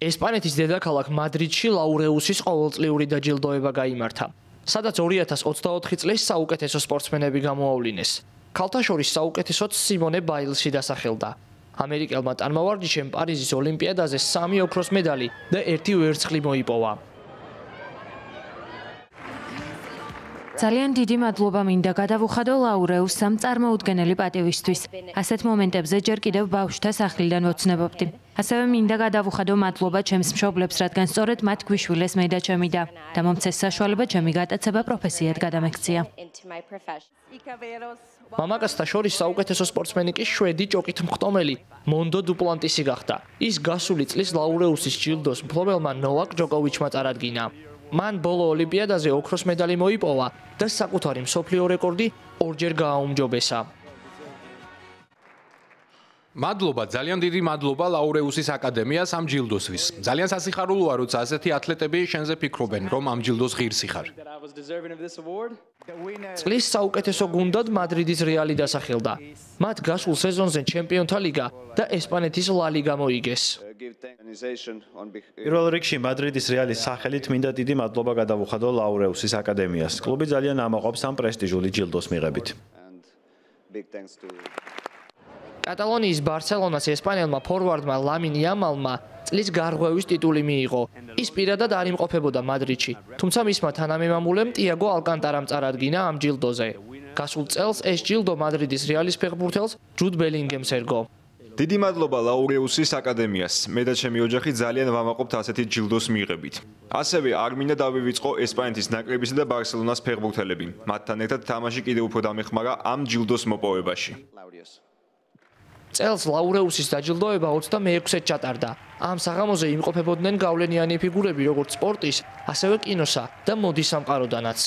ესპანეთის დედაქალაქ მადრიდში ლაურეუსის ყოველწლიური დაჯილდოება გაიმართა, სადაც 2024 წლის საუკეთესო სპორტსმენები გამოავლინეს. ქალთა შორის საუკეთესოდ სიმონე ბაილსი დასახელდა. ამერიკელმა ტანმოვარჯიშემ პარიზის ოლიმპიადაზე 3 ოქროს medali და 1 ვერცხლი მოიპოვა. ძალიან დიდი მადლობა მინდა გადავუხადო ლაურეუს ამ წარმოუდგენელი პატივისთვის. ასეთ მომენტებზე ჯერ კიდევ ბავშვთა სახლიდან ვოცნებობდი. ასევე მინდა გადავუხადო მადლობა ჩემს მშობლებს, რადგან სწორედ მათ გვიშვილეს მე და ჩემი და მომცეს საშუალება ჩემი გატაცება პროფესიად გადამექცია. მამაკაცთა შორის საუკეთესო სპორტსმენი კი შვედი ჭოკით მხტომელი მონდო დუპლანტისი გახდა. ის გასული წლის ლაურეუსის ჯილდოს მფლობელმა ნოვაკ ჯოკოვიჩმა წარადგინა. მან ბოლო ოლიმპიადაზე ოქროს medali მოიპოვა და საკუთარი მსოფლიო რეკორდი ორჯერ გააუმჯობესა. მადლობა, ძალიან დიდი მადლობა ლაურეუსის აკადემიას ამ ჯილდოსთვის. ძალიან სასიხარულოა, როცა ასეთი ათლეტები შენზე ფიქრობენ, რომ ამ ჯილდოს ღირსი ხარ. წლის საუკეთესო გუნდად მადრიდის რეალი დასახელდა. მათ გასულ სეზონზე ჩემპიონთა ლიგა და ესპანეთის ლა ლიგა მოიგეს. პირველ რიგში მადრიდის რეალის სახელით მინდა დიდი მადლობა გადავუხადო ლაურეუსის აკადემიას. კლუბი ძალიან ამაყობს ამ პრესტიჟული ჯილდოს მიღებით. კატალონიის ბარსელონას ესპანელმა ფორვარდმა ლამინ იამალმა წლის გარღვევის ტიტული მიიღო. ის პირადად არ იმყოფებოდა მადრიდში, თუმცა მისმა თანამემამულემ ტიაგო ალკანტარამ წარადგინა ამ ჯილდოზე. გასულ წელს ეს ჯილდო მადრიდის რეალის ფეხბურთელს ჯუდ ბელინგემს ერგო. დიდი მადლობა ლაურეუსის აკადემიას. მე და ჩემი ოჯახი ძალიან ვამაყობთ ასეთი ჯილდოს მიღებით. ასევე არ მინდა დავივიწყო ესპანეთის ნაკრებისა და ბარსელონას ფეხბურთელები. მათთან ერთად თამაში კიდევ უფრო დამეხმარა ამ ჯილდოს მოპოვებაში. წელს ლაურეუსის დაჯილდოება 26-ად ჩატარდა. ამ საღამოზე იმყოფებოდნენ გავლენიანი ფიგურები როგორც სპორტის, ასევე კინოსა და მოდის სამყაროდანაც.